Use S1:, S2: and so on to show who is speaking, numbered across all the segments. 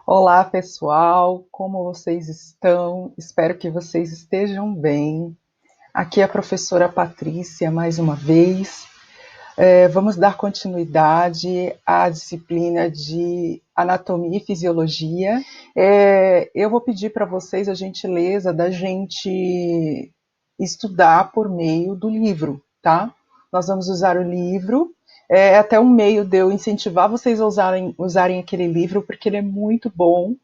S1: Olá, pessoal, como vocês estão? Espero que vocês estejam bem. Aqui é a professora Patrícia, mais uma vez. Vamos dar continuidade à disciplina de Anatomia e Fisiologia. Eu vou pedir para vocês a gentileza da gente estudar por meio do livro, tá? Nós vamos usar o livro. É até um meio de eu incentivar vocês a usarem aquele livro, porque ele é muito bom.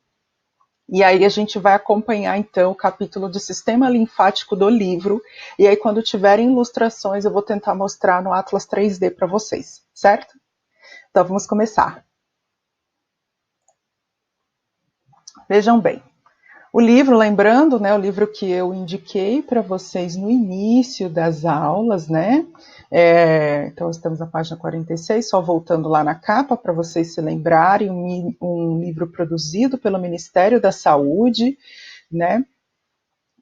S1: E aí a gente vai acompanhar então o capítulo de sistema linfático do livro. E aí quando tiverem ilustrações eu vou tentar mostrar no Atlas 3D para vocês, certo? Então vamos começar. Vejam bem. O livro, lembrando, né, o livro que eu indiquei para vocês no início das aulas, né? Então estamos na página 46, só voltando lá na capa para vocês se lembrarem, um livro produzido pelo Ministério da Saúde, né?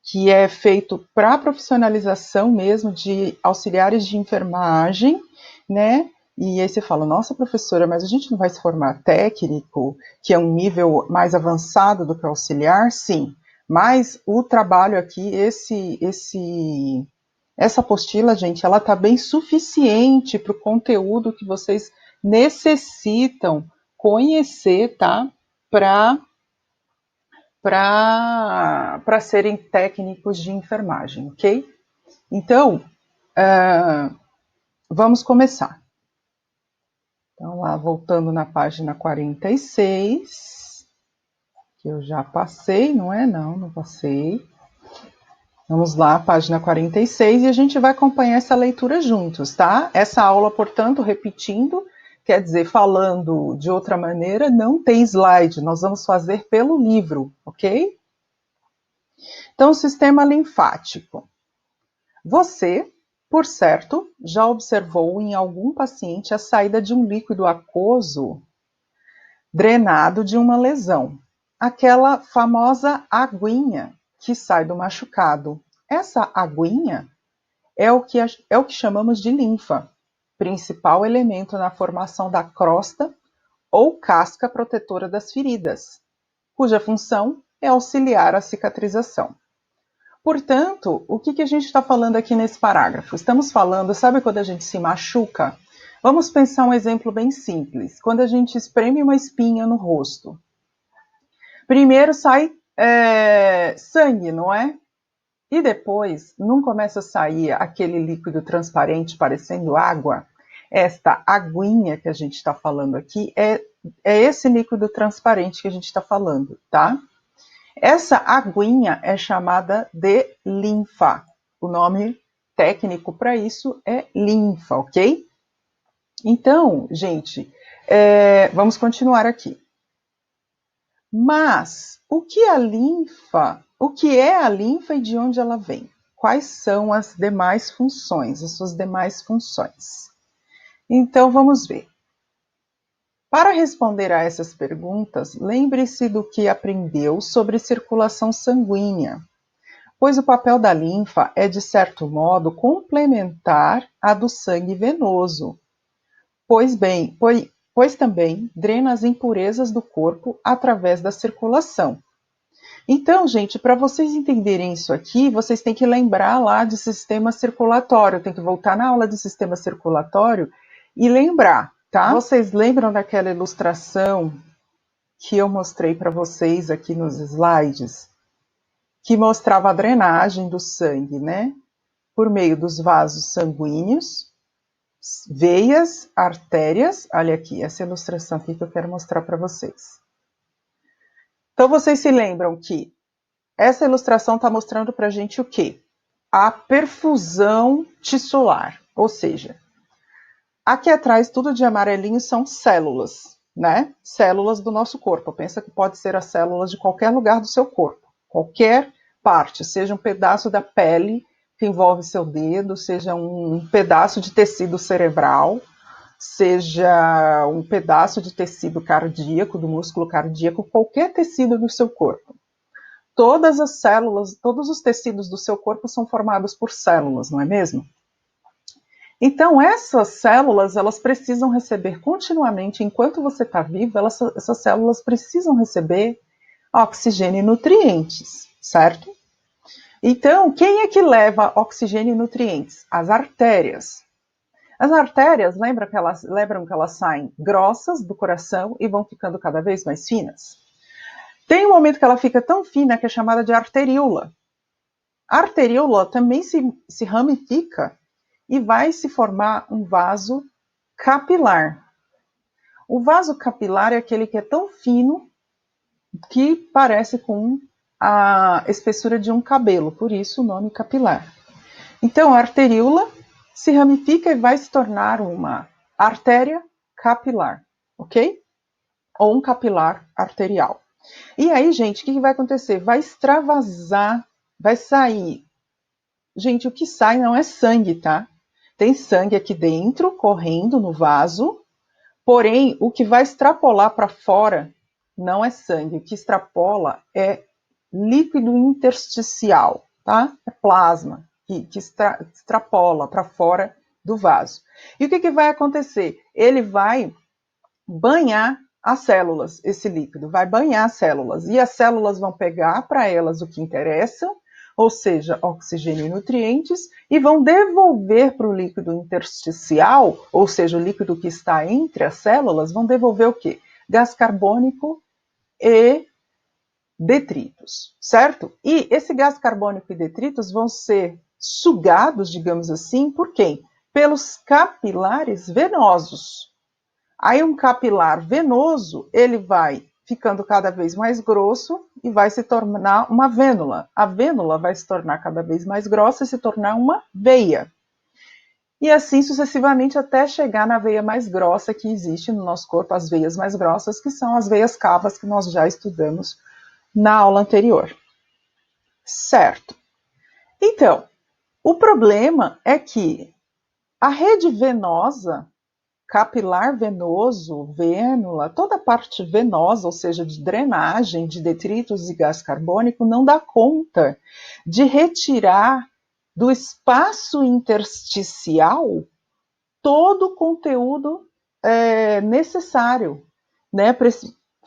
S1: Que é feito para profissionalização mesmo de auxiliares de enfermagem, né? E aí você fala, nossa, professora, mas a gente não vai se formar técnico, que é um nível mais avançado do que auxiliar? Sim, mas o trabalho aqui, essa apostila, gente, ela está bem suficiente para o conteúdo que vocês necessitam conhecer, tá? Para serem técnicos de enfermagem, ok? Então, vamos começar. Então, lá, voltando na página 46, que eu já passei, não é? Não passei. Vamos lá, página 46, e a gente vai acompanhar essa leitura juntos, tá? Essa aula, portanto, repetindo, quer dizer, falando de outra maneira, não tem slide, nós vamos fazer pelo livro, ok? Então, sistema linfático. Você, por certo, já observou em algum paciente a saída de um líquido aquoso drenado de uma lesão, aquela famosa aguinha que sai do machucado. Essa aguinha é o que chamamos de linfa, principal elemento na formação da crosta ou casca protetora das feridas, cuja função é auxiliar a cicatrização. Portanto, o que a gente está falando aqui nesse parágrafo? Estamos falando, sabe quando a gente se machuca? Vamos pensar um exemplo bem simples. Quando a gente espreme uma espinha no rosto. Primeiro sai sangue, não é? E depois não começa a sair aquele líquido transparente parecendo água? Esta aguinha que a gente está falando aqui é esse líquido transparente que a gente está falando, tá? Essa aguinha é chamada de linfa. O nome técnico para isso é linfa, ok? Então, gente, vamos continuar aqui. Mas o que é a linfa e de onde ela vem? Quais são as demais funções, as suas demais funções? Então, vamos ver. Para responder a essas perguntas, lembre-se do que aprendeu sobre circulação sanguínea, pois o papel da linfa é, de certo modo, complementar a do sangue venoso, pois também drena as impurezas do corpo através da circulação. Então, gente, para vocês entenderem isso aqui, vocês têm que lembrar lá de sistema circulatório, tem que voltar na aula de sistema circulatório e lembrar, tá? Vocês lembram daquela ilustração que eu mostrei para vocês aqui nos slides? Que mostrava a drenagem do sangue, né? Por meio dos vasos sanguíneos, veias, artérias. Olha aqui, essa ilustração aqui que eu quero mostrar para vocês. Então, vocês se lembram que essa ilustração está mostrando para a gente o quê? A perfusão tissular, ou seja, aqui atrás tudo de amarelinho são células, né? Células do nosso corpo. Pensa que pode ser as células de qualquer lugar do seu corpo, qualquer parte, seja um pedaço da pele que envolve seu dedo, seja um pedaço de tecido cerebral, seja um pedaço de tecido cardíaco, do músculo cardíaco, qualquer tecido do seu corpo. Todas as células, todos os tecidos do seu corpo são formados por células, não é mesmo? Então, essas células, elas precisam receber continuamente, enquanto você está vivo, essas células precisam receber oxigênio e nutrientes, certo? Então, quem é que leva oxigênio e nutrientes? As artérias. As artérias, lembram que elas saem grossas do coração e vão ficando cada vez mais finas? Tem um momento que ela fica tão fina que é chamada de arteríola. A arteríola também se ramifica e vai se formar um vaso capilar. O vaso capilar é aquele que é tão fino que parece com a espessura de um cabelo, por isso o nome capilar. Então, a arteríola se ramifica e vai se tornar uma artéria capilar, ok? Ou um capilar arterial. E aí, gente, o que vai acontecer? Vai extravasar, vai sair. Gente, o que sai não é sangue, tá? Tem sangue aqui dentro, correndo no vaso, porém, o que vai extrapolar para fora não é sangue. O que extrapola é líquido intersticial, tá? É plasma que extrapola para fora do vaso. E o que vai acontecer? Ele vai banhar as células, esse líquido, vai banhar as células. E as células vão pegar para elas o que interessa, ou seja, oxigênio e nutrientes, e vão devolver para o líquido intersticial, ou seja, o líquido que está entre as células, vão devolver o quê? Gás carbônico e detritos, certo? E esse gás carbônico e detritos vão ser sugados, digamos assim, por quem? Pelos capilares venosos. Aí um capilar venoso, ele vai ficando cada vez mais grosso e vai se tornar uma vênula. A vênula vai se tornar cada vez mais grossa e se tornar uma veia. E assim sucessivamente até chegar na veia mais grossa que existe no nosso corpo, as veias mais grossas, que são as veias cavas que nós já estudamos na aula anterior. Certo. Então, o problema é que a rede venosa, capilar venoso, vênula, toda a parte venosa, ou seja, de drenagem de detritos e gás carbônico, não dá conta de retirar do espaço intersticial todo o conteúdo necessário, né?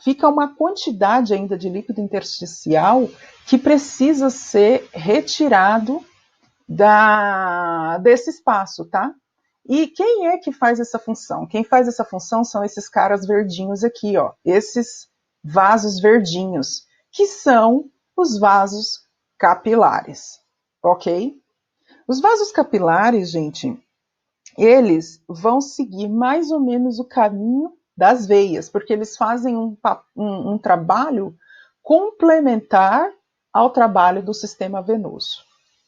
S1: Fica uma quantidade ainda de líquido intersticial que precisa ser retirado desse espaço, tá? E quem é que faz essa função? Quem faz essa função são esses caras verdinhos aqui, ó, esses vasos verdinhos, que são os vasos capilares, ok? Os vasos capilares, gente, eles vão seguir mais ou menos o caminho das veias, porque eles fazem um trabalho complementar ao trabalho do sistema venoso,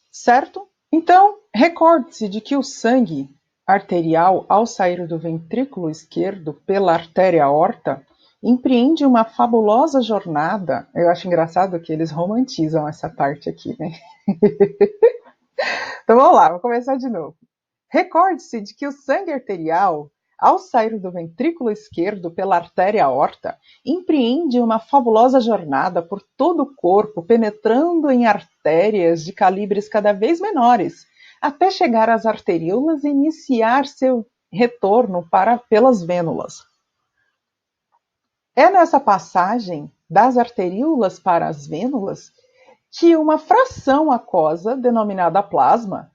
S1: certo? Então, recorde-se de que o sangue arterial, ao sair do ventrículo esquerdo pela artéria aorta, empreende uma fabulosa jornada. Eu acho engraçado que eles romantizam essa parte aqui, né? Então vamos lá, vou começar de novo. Recorde-se de que o sangue arterial, ao sair do ventrículo esquerdo pela artéria aorta, empreende uma fabulosa jornada por todo o corpo, penetrando em artérias de calibres cada vez menores, até chegar às arteríolas e iniciar seu retorno pelas vênulas. É nessa passagem das arteríolas para as vênulas que uma fração aquosa, denominada plasma,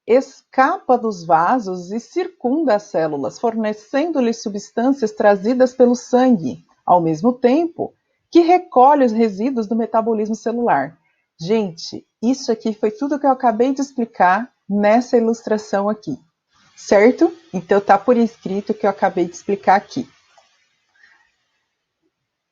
S1: escapa dos vasos e circunda as células, fornecendo-lhes substâncias trazidas pelo sangue, ao mesmo tempo que recolhe os resíduos do metabolismo celular. Gente, isso aqui foi tudo que eu acabei de explicar nessa ilustração aqui, certo? Então tá por escrito o que eu acabei de explicar aqui.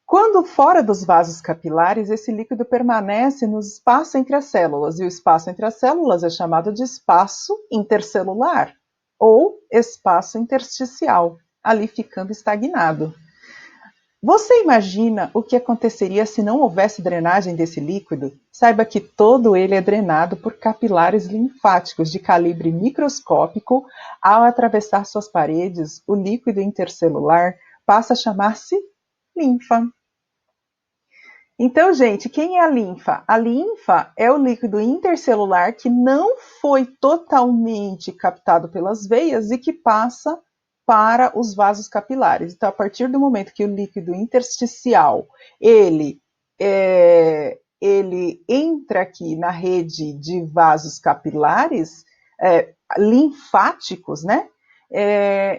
S1: Quando fora dos vasos capilares, esse líquido permanece no espaço entre as células, e o espaço entre as células é chamado de espaço intercelular ou espaço intersticial, ali ficando estagnado. Você imagina o que aconteceria se não houvesse drenagem desse líquido? Saiba que todo ele é drenado por capilares linfáticos de calibre microscópico. Ao atravessar suas paredes, o líquido intercelular passa a chamar-se linfa. Então, gente, quem é a linfa? A linfa é o líquido intercelular que não foi totalmente captado pelas veias e que passa para os vasos capilares. Então, a partir do momento que o líquido intersticial ele entra aqui na rede de vasos capilares linfáticos, né?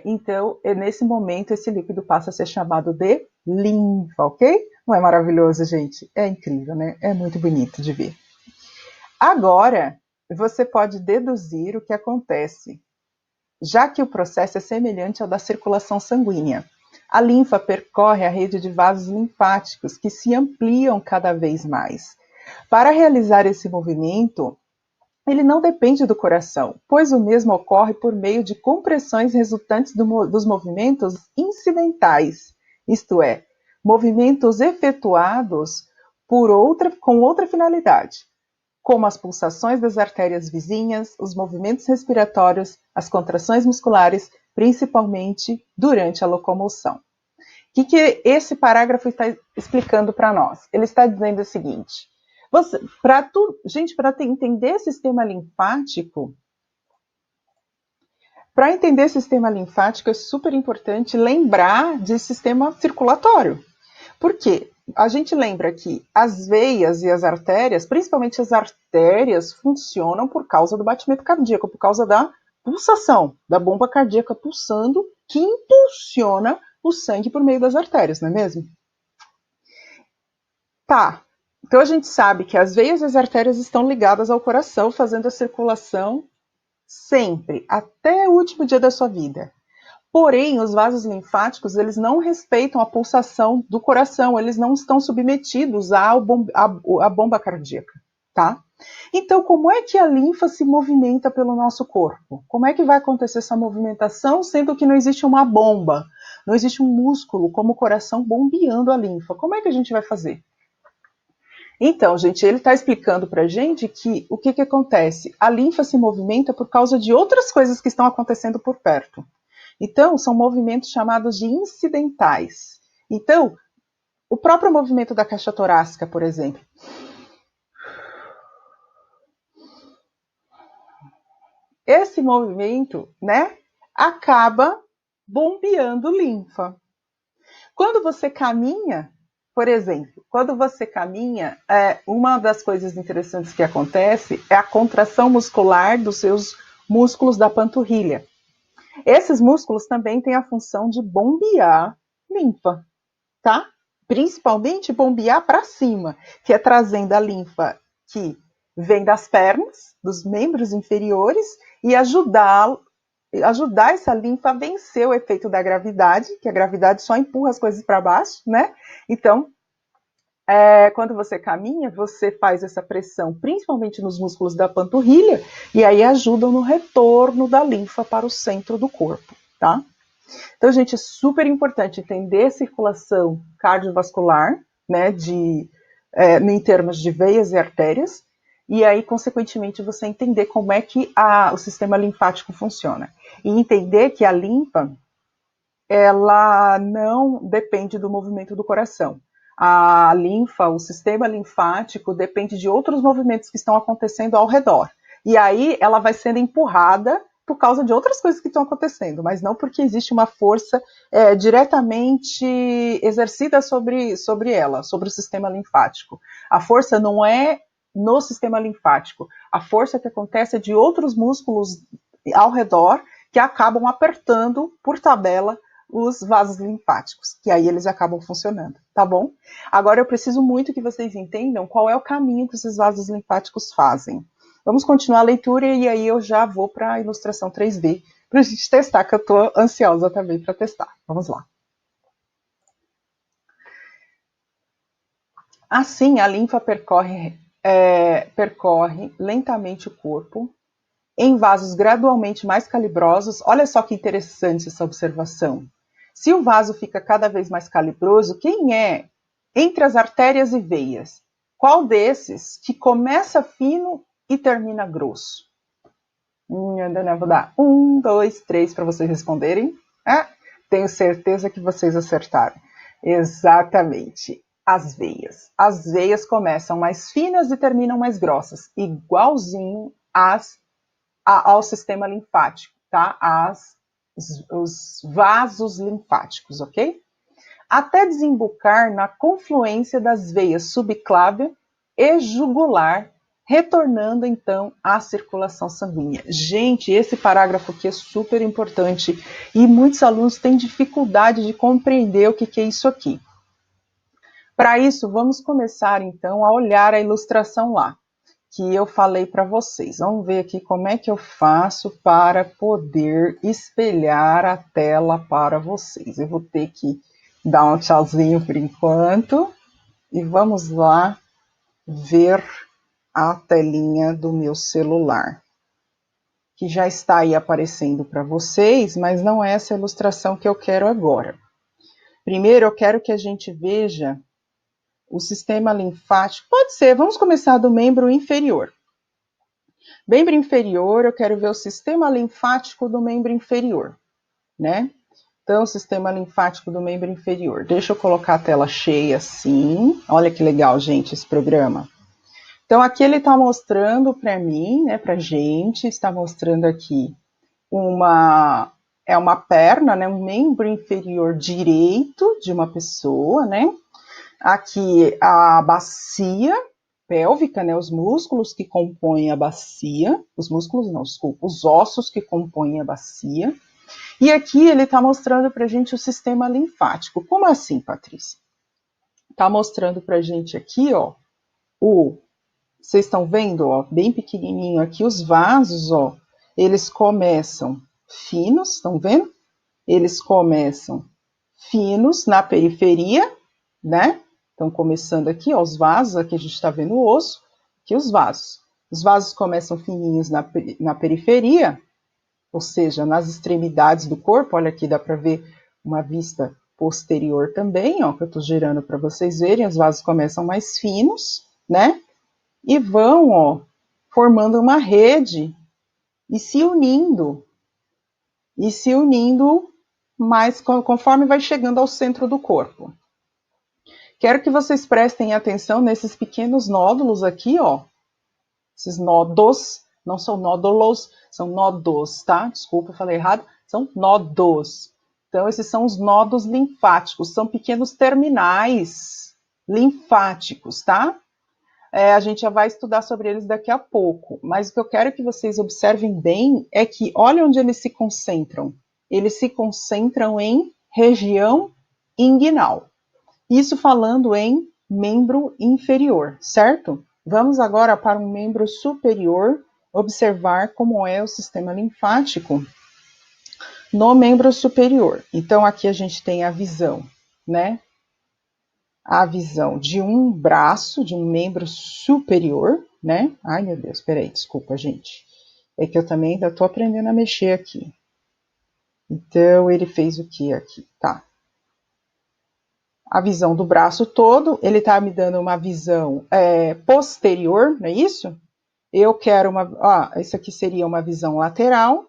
S1: Então, nesse momento, esse líquido passa a ser chamado de linfa, ok? Não é maravilhoso, gente? É incrível, né? É muito bonito de ver. Agora, você pode deduzir o que acontece, já que o processo é semelhante ao da circulação sanguínea. A linfa percorre a rede de vasos linfáticos, que se ampliam cada vez mais. Para realizar esse movimento, ele não depende do coração, pois o mesmo ocorre por meio de compressões resultantes dos movimentos incidentais, isto é, movimentos efetuados com outra finalidade, como as pulsações das artérias vizinhas, os movimentos respiratórios, as contrações musculares, principalmente durante a locomoção. O que esse parágrafo está explicando para nós? Ele está dizendo o seguinte: gente, para entender sistema linfático, é super importante lembrar de sistema circulatório. Por quê? A gente lembra que as veias e as artérias, principalmente as artérias, funcionam por causa do batimento cardíaco, por causa da pulsação, da bomba cardíaca pulsando, que impulsiona o sangue por meio das artérias, não é mesmo? Tá. Então a gente sabe que as veias e as artérias estão ligadas ao coração, fazendo a circulação sempre, até o último dia da sua vida. Porém, os vasos linfáticos, eles não respeitam a pulsação do coração, eles não estão submetidos à bomba cardíaca, tá? Então, como é que a linfa se movimenta pelo nosso corpo? Como é que vai acontecer essa movimentação, sendo que não existe uma bomba, não existe um músculo como o coração bombeando a linfa? Como é que a gente vai fazer? Então, gente, ele está explicando para a gente que o que acontece? A linfa se movimenta por causa de outras coisas que estão acontecendo por perto. Então, são movimentos chamados de incidentais. Então, o próprio movimento da caixa torácica, por exemplo. Esse movimento, né, acaba bombeando linfa. Quando você caminha, por exemplo, uma das coisas interessantes que acontece é a contração muscular dos seus músculos da panturrilha. Esses músculos também têm a função de bombear linfa, tá? Principalmente bombear para cima, que é trazendo a linfa que vem das pernas, dos membros inferiores, e ajudar essa linfa a vencer o efeito da gravidade, que a gravidade só empurra as coisas para baixo, né? Então, quando você caminha, você faz essa pressão, principalmente nos músculos da panturrilha, e aí ajudam no retorno da linfa para o centro do corpo, tá? Então, gente, é super importante entender a circulação cardiovascular, né, em termos de veias e artérias, e aí, consequentemente, você entender como é que o sistema linfático funciona. E entender que a linfa, ela não depende do movimento do coração. A linfa, o sistema linfático, depende de outros movimentos que estão acontecendo ao redor. E aí, ela vai sendo empurrada por causa de outras coisas que estão acontecendo, mas não porque existe uma força diretamente exercida sobre ela, sobre o sistema linfático. A força não é no sistema linfático. A força que acontece é de outros músculos ao redor que acabam apertando por tabela os vasos linfáticos, que aí eles acabam funcionando, tá bom? Agora eu preciso muito que vocês entendam qual é o caminho que esses vasos linfáticos fazem. Vamos continuar a leitura e aí eu já vou para a ilustração 3D para a gente testar, que eu estou ansiosa também para testar. Vamos lá. Assim, a linfa percorre lentamente o corpo, em vasos gradualmente mais calibrosos. Olha só que interessante essa observação. Se o vaso fica cada vez mais calibroso, quem é entre as artérias e veias? Qual desses que começa fino e termina grosso? Eu vou dar 1, 2, 3 para vocês responderem. Tenho certeza que vocês acertaram. Exatamente. as veias. As veias começam mais finas e terminam mais grossas, igualzinho ao sistema linfático, tá? Os vasos linfáticos, ok? Até desembocar na confluência das veias subclávia e jugular, retornando então à circulação sanguínea. Gente, esse parágrafo aqui é super importante e muitos alunos têm dificuldade de compreender o que é isso aqui. Para isso, vamos começar então a olhar a ilustração lá, que eu falei para vocês. Vamos ver aqui como é que eu faço para poder espelhar a tela para vocês. Eu vou ter que dar um tchauzinho por enquanto e vamos lá ver a telinha do meu celular, que já está aí aparecendo para vocês, mas não é essa ilustração que eu quero agora. Primeiro, eu quero que a gente veja o sistema linfático. Pode ser, vamos começar do membro inferior. Membro inferior, eu quero ver o sistema linfático do membro inferior, né? Então, o sistema linfático do membro inferior. Deixa eu colocar a tela cheia assim. Olha que legal, gente, esse programa. Então, aqui ele está mostrando para mim, né, para gente, está mostrando aqui uma perna, né, um membro inferior direito de uma pessoa, né? Aqui a bacia pélvica, né, os músculos que compõem a bacia, os músculos não, desculpa, os ossos que compõem a bacia. E aqui ele está mostrando para a gente o sistema linfático. Como assim, Patrícia? Está mostrando para a gente aqui, ó, vocês estão vendo, ó, bem pequenininho aqui, os vasos, ó, eles começam finos, estão vendo? Eles começam finos na periferia, né? Então, começando aqui, ó, os vasos, aqui a gente está vendo o osso, aqui os vasos. Os vasos começam fininhos na periferia, ou seja, nas extremidades do corpo. Olha aqui, dá para ver uma vista posterior também, ó, que eu estou gerando para vocês verem. Os vasos começam mais finos, né? E vão, ó, formando uma rede e se unindo mais conforme vai chegando ao centro do corpo. Quero que vocês prestem atenção nesses pequenos nódulos aqui, ó. Esses nódos, não são nódulos, são nódos, tá? Desculpa, eu falei errado. São nódos. Então, esses são os nódos linfáticos, são pequenos terminais linfáticos, tá? A gente já vai estudar sobre eles daqui a pouco, mas o que eu quero que vocês observem bem é que, olha onde eles se concentram. Eles se concentram em região inguinal. Isso falando em membro inferior, certo? Vamos agora para um membro superior, observar como é o sistema linfático no membro superior. Então, aqui a gente tem a visão, né? A visão de um braço, de um membro superior, né? Ai, meu Deus, peraí, desculpa, gente. É que eu também ainda estou aprendendo a mexer aqui. Então, ele fez o que aqui? Tá. A visão do braço todo, ele está me dando uma visão posterior, não é isso? Eu quero uma... essa aqui seria uma visão lateral.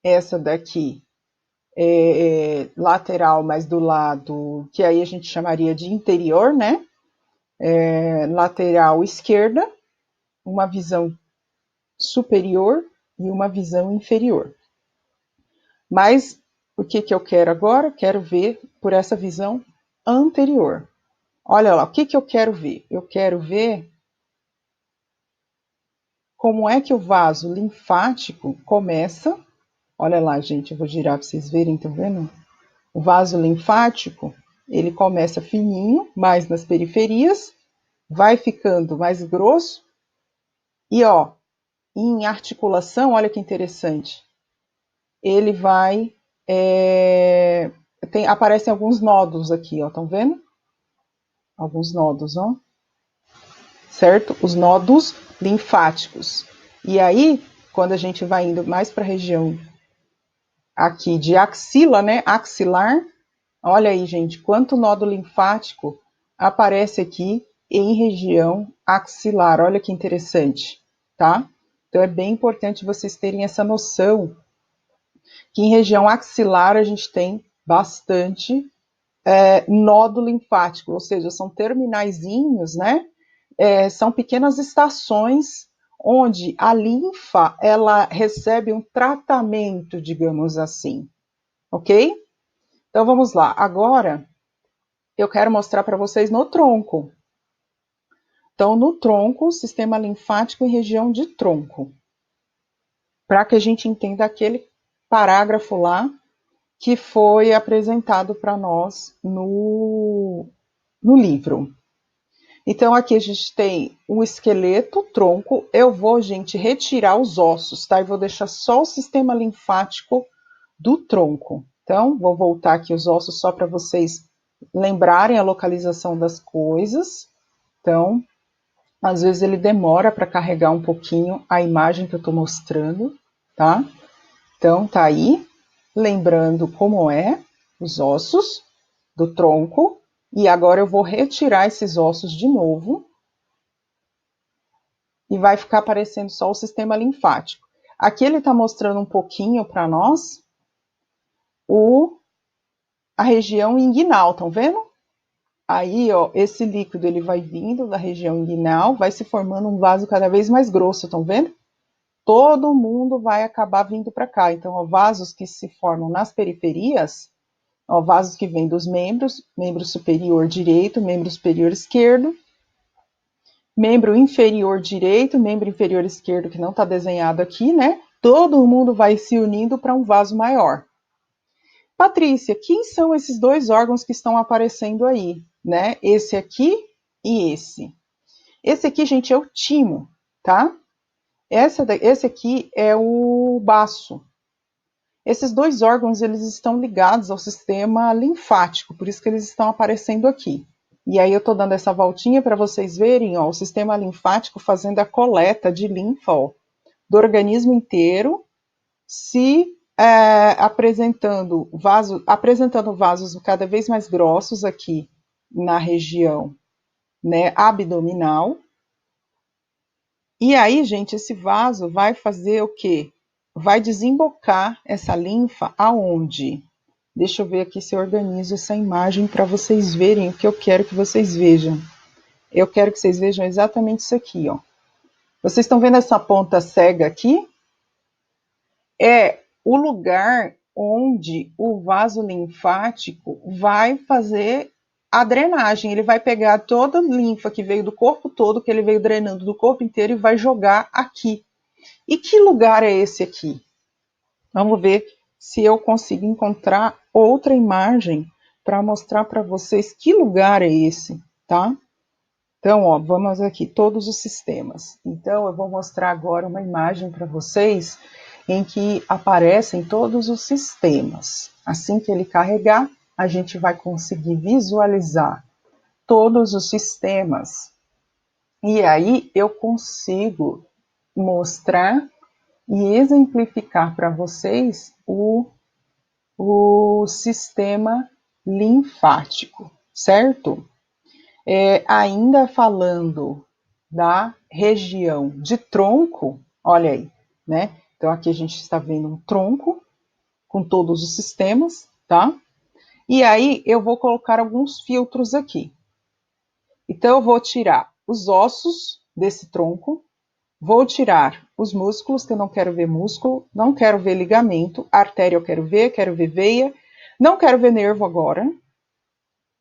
S1: Essa daqui lateral, mas do lado que aí a gente chamaria de interior, né? Lateral esquerda, uma visão superior e uma visão inferior. Mas o que eu quero agora? Quero ver por essa visão anterior. Olha lá, o que eu quero ver? Eu quero ver como é que o vaso linfático começa. Olha lá, gente, eu vou girar para vocês verem, tá vendo? O vaso linfático, ele começa fininho, mais nas periferias, vai ficando mais grosso e, ó, em articulação, olha que interessante, ele vai... aparecem alguns nódulos aqui, ó, estão vendo? Alguns nódulos, ó. Certo? Os nódulos linfáticos. E aí, quando a gente vai indo mais para a região aqui de axila, né? Axilar, olha aí, gente, quanto nódulo linfático aparece aqui em região axilar. Olha que interessante, tá? Então, é bem importante vocês terem essa noção que em região axilar a gente tem bastante nódulo linfático, ou seja, são terminaizinhos, né? São pequenas estações onde a linfa ela recebe um tratamento, digamos assim, ok? Então vamos lá. Agora eu quero mostrar para vocês no tronco. Então, no tronco, sistema linfático em região de tronco. Para que a gente entenda aquele parágrafo lá que foi apresentado para nós no livro. Então, aqui a gente tem o esqueleto, o tronco. Eu vou, gente, retirar os ossos, tá? E vou deixar só o sistema linfático do tronco. Então, vou voltar aqui os ossos só para vocês lembrarem a localização das coisas. Então, às vezes ele demora para carregar um pouquinho a imagem que eu estou mostrando, tá? Então, tá aí, lembrando como é os ossos do tronco. E agora eu vou retirar esses ossos de novo. E vai ficar aparecendo só o sistema linfático. Aqui ele está mostrando um pouquinho para nós a região inguinal, estão vendo? Aí, ó, esse líquido ele vai vindo da região inguinal, vai se formando um vaso cada vez mais grosso, estão vendo? Todo mundo vai acabar vindo para cá. Então, ó, vasos que se formam nas periferias, ó, vasos que vêm dos membros, membro superior direito, membro superior esquerdo, membro inferior direito, membro inferior esquerdo, que não está desenhado aqui, né? Todo mundo vai se unindo para um vaso maior. Patrícia, quem são esses dois órgãos que estão aparecendo aí, né? Esse aqui e esse. Esse aqui, gente, é o timo, tá? Esse aqui é o baço. Esses dois órgãos, eles estão ligados ao sistema linfático, por isso que eles estão aparecendo aqui. E aí eu estou dando essa voltinha para vocês verem, ó, o sistema linfático fazendo a coleta de linfa, ó, do organismo inteiro, se apresentando vasos cada vez mais grossos aqui na região, né, abdominal. E aí, gente, esse vaso vai fazer o quê? Vai desembocar essa linfa aonde? Deixa eu ver aqui se eu organizo essa imagem para vocês verem o que eu quero que vocês vejam. Eu quero que vocês vejam exatamente isso aqui, ó. Vocês estão vendo essa ponta cega aqui? É o lugar onde o vaso linfático vai fazer a drenagem. Ele vai pegar toda a linfa que veio do corpo todo, que ele veio drenando do corpo inteiro, e vai jogar aqui. E que lugar é esse aqui? Vamos ver se eu consigo encontrar outra imagem para mostrar para vocês que lugar é esse, tá? Então, ó, vamos aqui, todos os sistemas. Então, eu vou mostrar agora uma imagem para vocês em que aparecem todos os sistemas. Assim que ele carregar, a gente vai conseguir visualizar todos os sistemas. E aí eu consigo mostrar e exemplificar para vocês o sistema linfático, certo? Ainda falando da região de tronco, olha aí, né? Então aqui a gente está vendo um tronco com todos os sistemas, tá? E aí eu vou colocar alguns filtros aqui. Então eu vou tirar os ossos desse tronco, vou tirar os músculos, que eu não quero ver músculo, não quero ver ligamento, artéria eu quero ver veia, não quero ver nervo agora.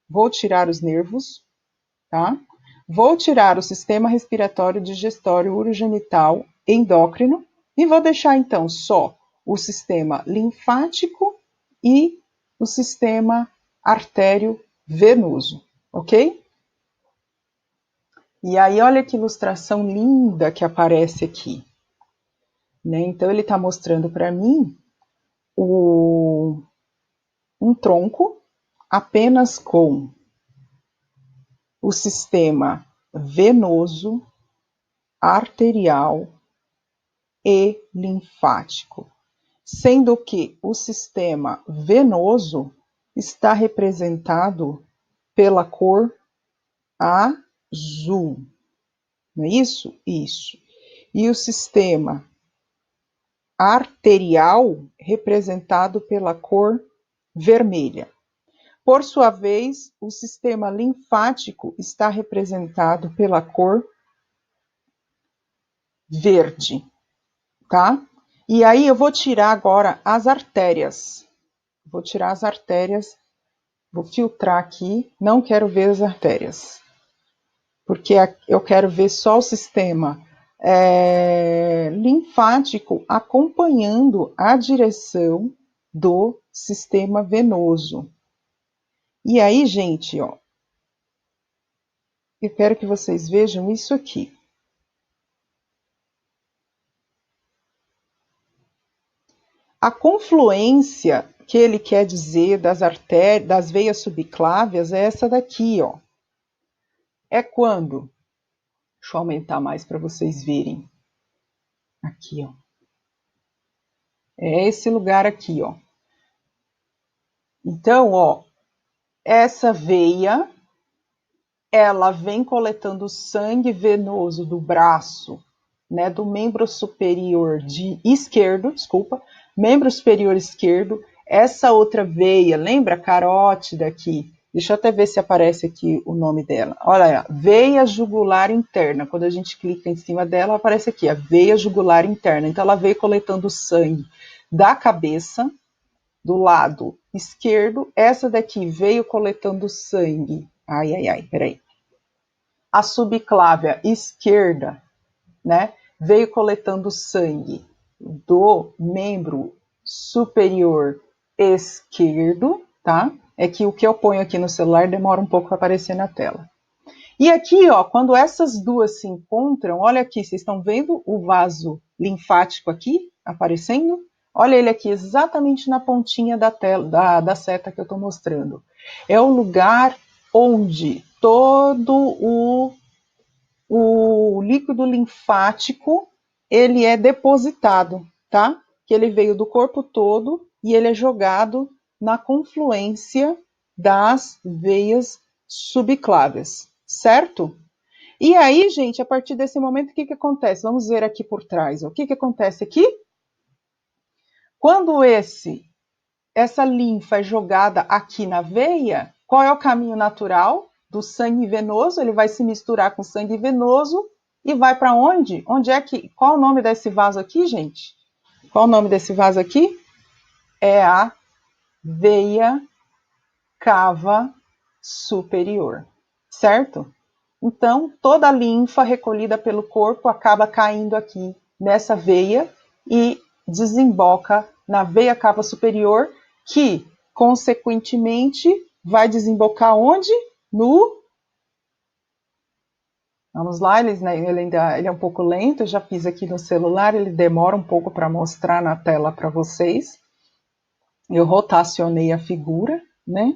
S1: Vou tirar os nervos, tá? Vou tirar o sistema respiratório, digestório, urogenital, endócrino e vou deixar então só o sistema linfático e o sistema artéreo venoso, ok? E aí olha que ilustração linda que aparece aqui, né? Então ele está mostrando para mim um tronco apenas com o sistema venoso, arterial e linfático, sendo que o sistema venoso está representado pela cor azul, não é isso? Isso. E o sistema arterial representado pela cor vermelha. Por sua vez, o sistema linfático está representado pela cor verde, tá? E aí eu vou tirar agora as artérias. Vou tirar as artérias, vou filtrar aqui, não quero ver as artérias, porque eu quero ver só o sistema linfático acompanhando a direção do sistema venoso. E aí, gente, ó, eu quero que vocês vejam isso aqui. A confluência que ele quer dizer das artérias, das veias subclávias é essa daqui, ó. É quando? Deixa eu aumentar mais para vocês verem. Aqui, ó. É esse lugar aqui, ó. Então, ó, essa veia, ela vem coletando sangue venoso do braço, né, do membro superior esquerdo, membro superior esquerdo. Essa outra veia, lembra a carótida aqui? Deixa eu até ver se aparece aqui o nome dela. Olha aí, veia jugular interna. Quando a gente clica em cima dela, aparece aqui, a veia jugular interna. Então, ela veio coletando sangue da cabeça, do lado esquerdo. Essa daqui veio coletando sangue. Peraí. A subclávia esquerda, né, veio coletando sangue do membro superior esquerdo, tá? É que o que eu ponho aqui no celular demora um pouco para aparecer na tela. E aqui, ó, quando essas duas se encontram, olha aqui, vocês estão vendo o vaso linfático aqui aparecendo? Olha ele aqui, exatamente na pontinha da tela, da seta que eu estou mostrando. É o lugar onde todo o líquido linfático ele é depositado, tá? Que ele veio do corpo todo e ele é jogado na confluência das veias subclávias, certo? E aí, gente, a partir desse momento, o que acontece? Vamos ver aqui por trás. O que acontece aqui? Quando essa linfa é jogada aqui na veia, qual é o caminho natural do sangue venoso? Ele vai se misturar com sangue venoso e vai para onde? Qual é o nome desse vaso aqui, gente? Qual o nome desse vaso aqui? É a veia cava superior, certo? Então, toda a linfa recolhida pelo corpo acaba caindo aqui nessa veia e desemboca na veia cava superior, que, consequentemente, vai desembocar onde? No... Vamos lá, ele é um pouco lento, eu já fiz aqui no celular, ele demora um pouco para mostrar na tela para vocês. Eu rotacionei a figura, né?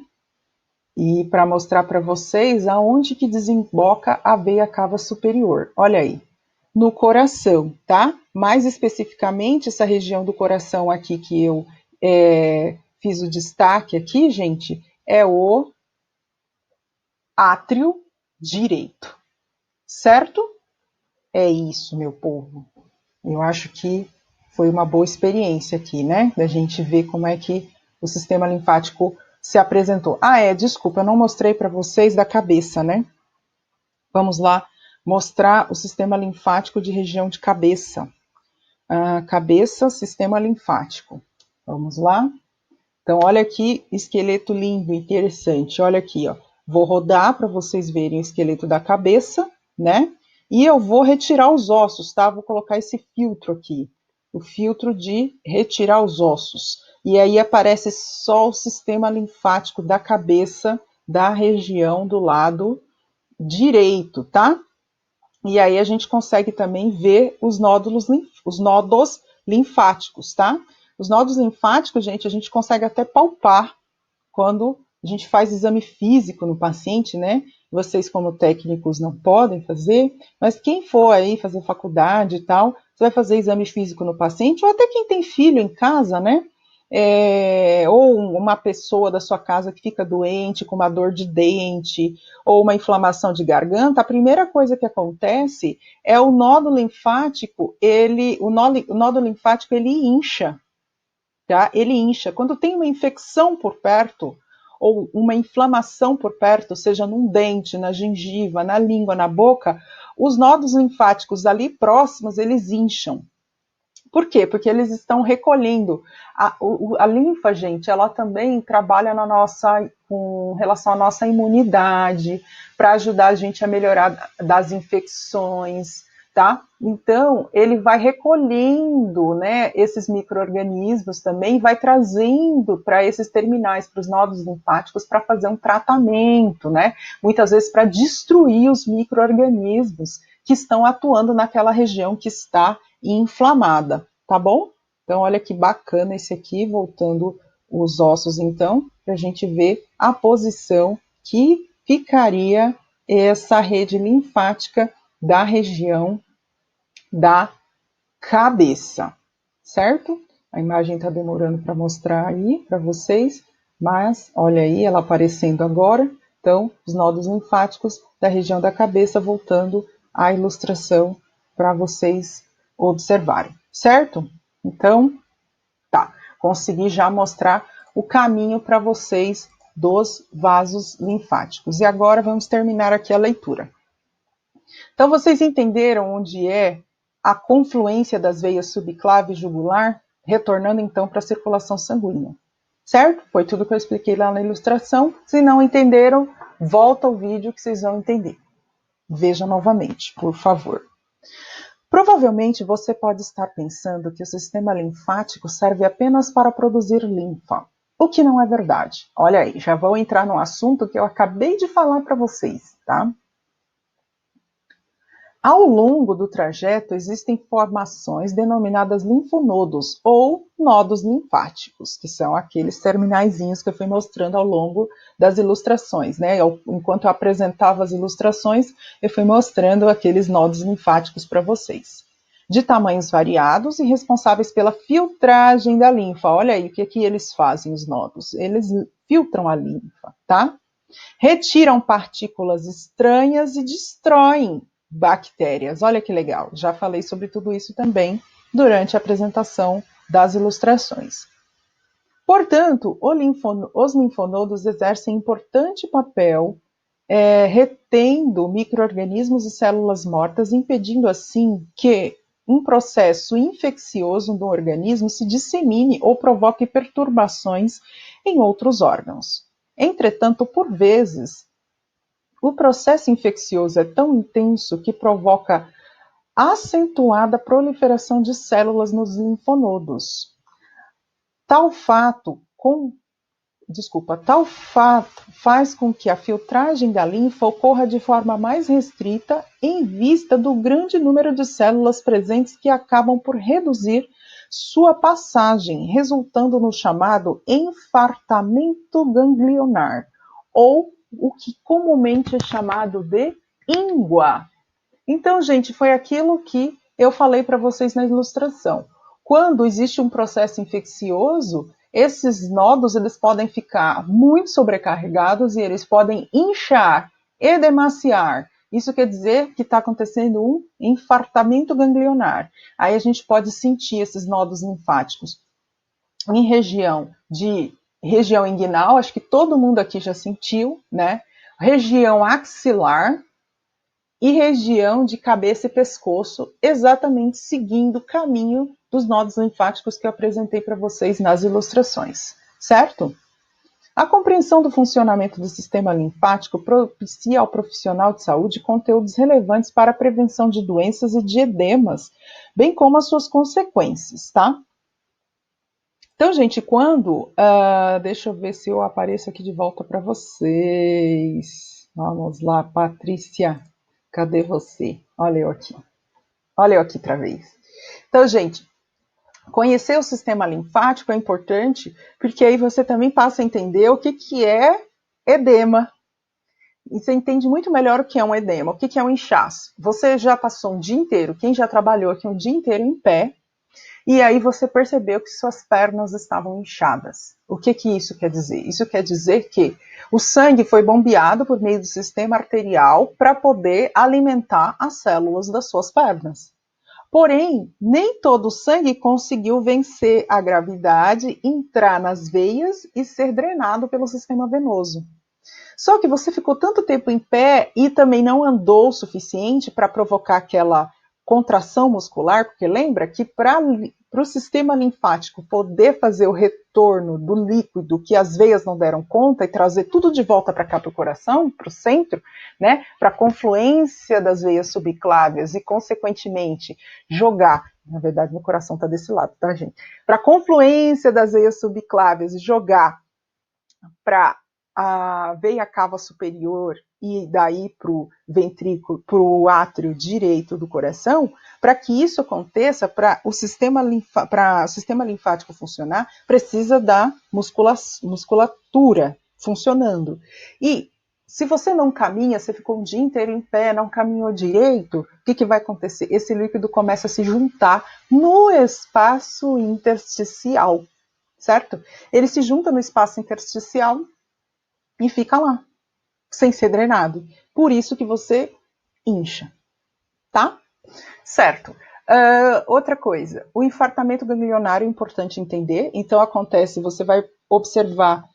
S1: E para mostrar para vocês aonde que desemboca a veia cava superior. Olha aí, no coração, tá? Mais especificamente, essa região do coração aqui que eu fiz o destaque aqui, gente, é o átrio direito, certo? É isso, meu povo. Eu acho que foi uma boa experiência aqui, né? Da gente ver como é que o sistema linfático se apresentou. Desculpa, eu não mostrei para vocês da cabeça, né? Vamos lá mostrar o sistema linfático de região de cabeça. Cabeça, sistema linfático. Vamos lá? Então, olha aqui, esqueleto lindo, interessante. Olha aqui, ó. Vou rodar para vocês verem o esqueleto da cabeça, né? E eu vou retirar os ossos, tá? Vou colocar esse filtro aqui. O filtro de retirar os ossos. E aí aparece só o sistema linfático da cabeça, da região do lado direito, tá? E aí a gente consegue também ver os nódulos linfáticos, tá? Os nódulos linfáticos, gente, a gente consegue até palpar quando a gente faz exame físico no paciente, né? Vocês, como técnicos, não podem fazer, mas quem for aí fazer faculdade e tal, você vai fazer exame físico no paciente, ou até quem tem filho em casa, né? Ou uma pessoa da sua casa que fica doente, com uma dor de dente, ou uma inflamação de garganta, a primeira coisa que acontece é o nódulo linfático, o nódulo linfático ele incha, tá? Ele incha. Quando tem uma infecção por perto, ou uma inflamação por perto, seja num dente, na gengiva, na língua, na boca, os nodos linfáticos ali próximos, eles incham. Por quê? Porque eles estão recolhendo. A linfa, gente, ela também trabalha com relação à nossa imunidade, para ajudar a gente a melhorar das infecções, tá? Então, ele vai recolhendo, né, esses micro-organismos também, vai trazendo para esses terminais, para os nodos linfáticos, para fazer um tratamento, né? Muitas vezes para destruir os micro-organismos que estão atuando naquela região que está inflamada, tá bom? Então, olha que bacana esse aqui, voltando os ossos, então, para a gente ver a posição que ficaria essa rede linfática da região da cabeça, certo? A imagem está demorando para mostrar aí para vocês, mas olha aí ela aparecendo agora. Então, os nodos linfáticos da região da cabeça, voltando à ilustração para vocês observarem, certo? Então, tá. Consegui já mostrar o caminho para vocês dos vasos linfáticos. E agora vamos terminar aqui a leitura. Então, vocês entenderam onde é a confluência das veias subclave e jugular, retornando então para a circulação sanguínea. Certo? Foi tudo que eu expliquei lá na ilustração. Se não entenderam, volta ao vídeo que vocês vão entender. Veja novamente, por favor. Provavelmente você pode estar pensando que o sistema linfático serve apenas para produzir linfa, o que não é verdade. Olha aí, já vou entrar no assunto que eu acabei de falar para vocês, tá? Ao longo do trajeto existem formações denominadas linfonodos ou nodos linfáticos, que são aqueles terminaizinhos que eu fui mostrando ao longo das ilustrações, né? Enquanto eu apresentava as ilustrações, eu fui mostrando aqueles nodos linfáticos para vocês. De tamanhos variados e responsáveis pela filtragem da linfa. Olha aí o que eles fazem, os nodos. Eles filtram a linfa, tá? Retiram partículas estranhas e destroem bactérias. Olha que legal, já falei sobre tudo isso também durante a apresentação das ilustrações. Portanto, os linfonodos exercem importante papel retendo micro-organismos e células mortas, impedindo assim que um processo infeccioso do organismo se dissemine ou provoque perturbações em outros órgãos. Entretanto, por vezes, o processo infeccioso é tão intenso que provoca acentuada proliferação de células nos linfonodos. Tal fato faz com que a filtragem da linfa ocorra de forma mais restrita em vista do grande número de células presentes que acabam por reduzir sua passagem, resultando no chamado enfartamento ganglionar, ou o que comumente é chamado de íngua. Então, gente, foi aquilo que eu falei para vocês na ilustração. Quando existe um processo infeccioso, esses nodos eles podem ficar muito sobrecarregados e eles podem inchar, edemaciar. Isso quer dizer que está acontecendo um enfartamento ganglionar. Aí a gente pode sentir esses nodos linfáticos em região inguinal, acho que todo mundo aqui já sentiu, né? Região axilar e região de cabeça e pescoço, exatamente seguindo o caminho dos nodos linfáticos que eu apresentei para vocês nas ilustrações, certo? A compreensão do funcionamento do sistema linfático propicia ao profissional de saúde conteúdos relevantes para a prevenção de doenças e de edemas, bem como as suas consequências, tá? Então, gente, deixa eu ver se eu apareço aqui de volta para vocês. Vamos lá, Patrícia. Cadê você? Olha eu aqui. Olha eu aqui outra vez. Então, gente, conhecer o sistema linfático é importante, porque aí você também passa a entender o que é edema. E você entende muito melhor o que é um edema, o que é um inchaço. Você já passou um dia inteiro, quem já trabalhou aqui um dia inteiro em pé, e aí você percebeu que suas pernas estavam inchadas. O que isso quer dizer? Isso quer dizer que o sangue foi bombeado por meio do sistema arterial para poder alimentar as células das suas pernas. Porém, nem todo o sangue conseguiu vencer a gravidade, entrar nas veias e ser drenado pelo sistema venoso. Só que você ficou tanto tempo em pé e também não andou o suficiente para provocar aquela contração muscular, porque lembra que para o sistema linfático poder fazer o retorno do líquido que as veias não deram conta e trazer tudo de volta para cá para o coração, para o centro, né, para a confluência das veias subclávias e, consequentemente, jogar, na verdade, meu coração está desse lado, tá, gente? Para a confluência das veias subclávias e jogar para a veia cava superior e daí para o ventrículo, para o átrio direito do coração, para que isso aconteça, para o sistema linfático funcionar, precisa da musculatura funcionando. E se você não caminha, você ficou um dia inteiro em pé, não caminhou direito, o que vai acontecer? Esse líquido começa a se juntar no espaço intersticial, certo? Ele se junta no espaço intersticial e fica lá, sem ser drenado. Por isso que você incha, tá? Certo. Outra coisa, o infartamento ganglionário é importante entender. Então acontece, você vai observar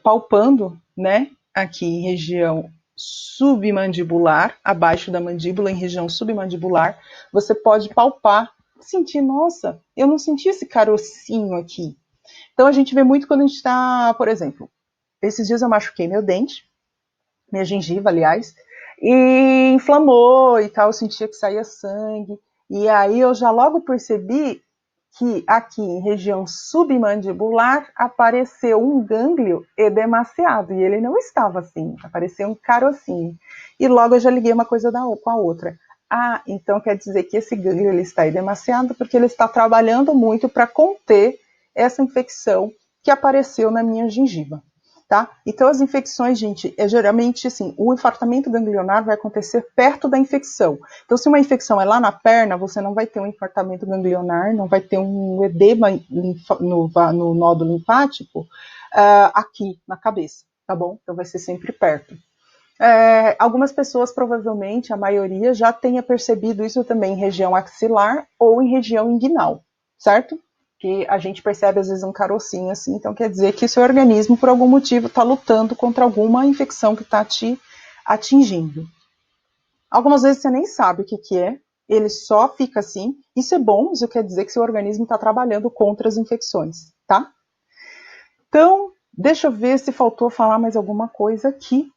S1: palpando, né, aqui em região submandibular, abaixo da mandíbula, em região submandibular, você pode palpar, sentir, nossa, eu não senti esse carocinho aqui. Então a gente vê muito quando a gente está, por exemplo, esses dias eu machuquei meu dente, minha gengiva, aliás, e inflamou e tal, eu sentia que saía sangue. E aí eu já logo percebi que aqui em região submandibular apareceu um gânglio edemaciado, e ele não estava assim, apareceu um carocinho. E logo eu já liguei uma coisa com a outra. Ah, então quer dizer que esse gânglio ele está edemaciado porque ele está trabalhando muito para conter essa infecção que apareceu na minha gengiva. Tá? Então as infecções, gente, geralmente assim, o infartamento ganglionar vai acontecer perto da infecção. Então se uma infecção é lá na perna, você não vai ter um infartamento ganglionar, não vai ter um edema no nódulo linfático aqui na cabeça, tá bom? Então vai ser sempre perto. Algumas pessoas, provavelmente, a maioria, já tenha percebido isso também em região axilar ou em região inguinal, certo? Que a gente percebe às vezes um carocinho assim, então quer dizer que o seu organismo, por algum motivo, está lutando contra alguma infecção que está te atingindo. Algumas vezes você nem sabe o que é, ele só fica assim. Isso é bom, isso quer dizer que seu organismo está trabalhando contra as infecções, tá? Então, deixa eu ver se faltou falar mais alguma coisa aqui.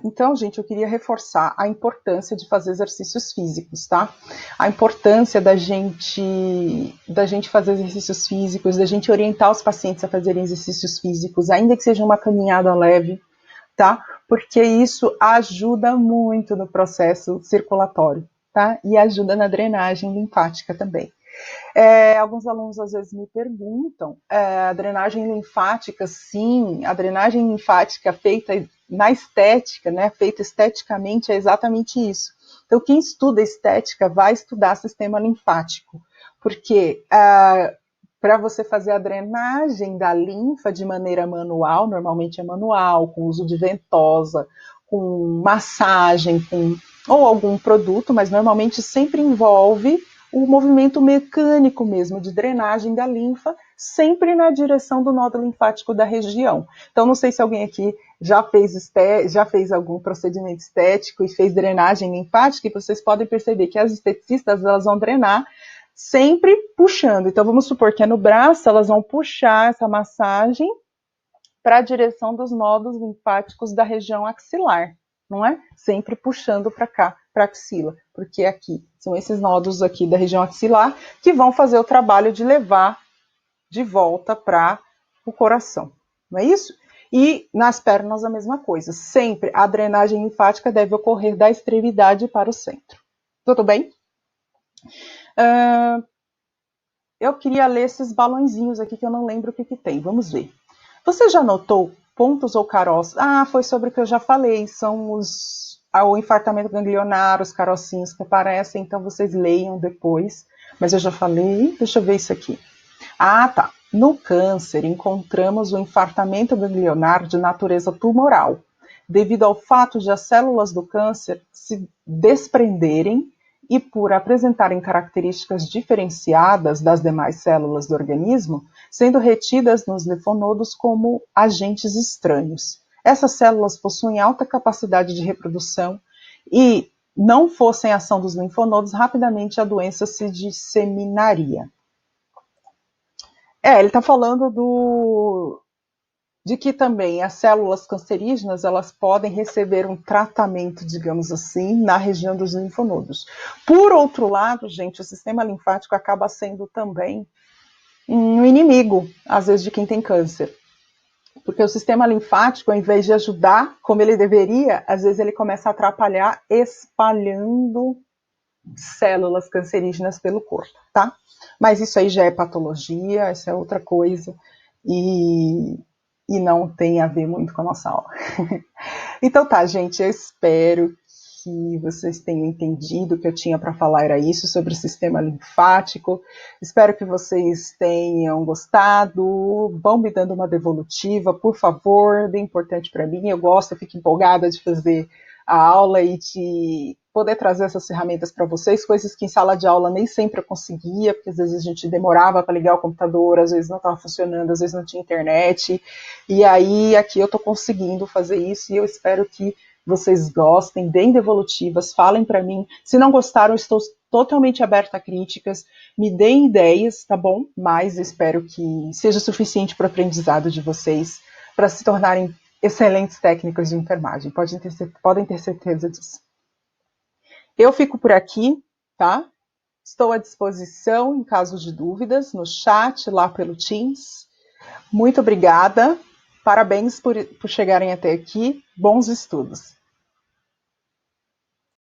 S1: Então, gente, eu queria reforçar a importância de fazer exercícios físicos, tá? A importância da gente fazer exercícios físicos, da gente orientar os pacientes a fazerem exercícios físicos, ainda que seja uma caminhada leve, tá? Porque isso ajuda muito no processo circulatório, tá? E ajuda na drenagem linfática também. Alguns alunos às vezes me perguntam, a drenagem linfática, sim, a drenagem linfática feita na estética, né, feita esteticamente, é exatamente isso. Então, quem estuda estética vai estudar sistema linfático, porque para você fazer a drenagem da linfa de maneira manual, normalmente é manual, com uso de ventosa, com massagem, ou algum produto, mas normalmente sempre envolve o movimento mecânico mesmo de drenagem da linfa, sempre na direção do nódulo linfático da região. Então, não sei se alguém aqui já fez algum procedimento estético e fez drenagem linfática, e vocês podem perceber que as esteticistas elas vão drenar sempre puxando. Então, vamos supor que é no braço, elas vão puxar essa massagem para a direção dos nódulos linfáticos da região axilar, não é? Sempre puxando para cá, para a axila, porque aqui são esses nódulos aqui da região axilar que vão fazer o trabalho de levar de volta para o coração, não é isso? E nas pernas a mesma coisa, sempre a drenagem linfática deve ocorrer da extremidade para o centro. Tudo bem? Eu queria ler esses balãozinhos aqui que eu não lembro o que tem, vamos ver. Você já notou pontos ou caroços? Foi sobre o que eu já falei, são o infartamento ganglionar, os carocinhos que aparecem, então vocês leiam depois, mas eu já falei, deixa eu ver isso aqui. Tá. No câncer, encontramos o infartamento ganglionar de natureza tumoral, devido ao fato de as células do câncer se desprenderem e por apresentarem características diferenciadas das demais células do organismo, sendo retidas nos linfonodos como agentes estranhos. Essas células possuem alta capacidade de reprodução e, não fossem a ação dos linfonodos, rapidamente a doença se disseminaria. Ele está falando de que também as células cancerígenas elas podem receber um tratamento, digamos assim, na região dos linfonodos. Por outro lado, gente, o sistema linfático acaba sendo também um inimigo, às vezes, de quem tem câncer. Porque o sistema linfático, ao invés de ajudar como ele deveria, às vezes ele começa a atrapalhar, espalhando células cancerígenas pelo corpo, tá? Mas isso aí já é patologia, isso é outra coisa, e não tem a ver muito com a nossa aula. Então tá, gente, eu espero que vocês tenham entendido o que eu tinha para falar era isso, sobre o sistema linfático. Espero que vocês tenham gostado. Vão me dando uma devolutiva, por favor, bem importante para mim. Eu gosto, eu fico empolgada de fazer a aula e de poder trazer essas ferramentas para vocês, coisas que em sala de aula nem sempre eu conseguia, porque às vezes a gente demorava para ligar o computador, às vezes não estava funcionando, às vezes não tinha internet, e aí aqui eu estou conseguindo fazer isso e eu espero que vocês gostem, deem devolutivas, falem para mim. Se não gostaram, eu estou totalmente aberta a críticas, me deem ideias, tá bom? Mas espero que seja suficiente para o aprendizado de vocês, para se tornarem excelentes técnicos de enfermagem. Podem ter certeza disso. Eu fico por aqui, tá? Estou à disposição em caso de dúvidas, no chat, lá pelo Teams. Muito obrigada. Parabéns por chegarem até aqui. Bons estudos.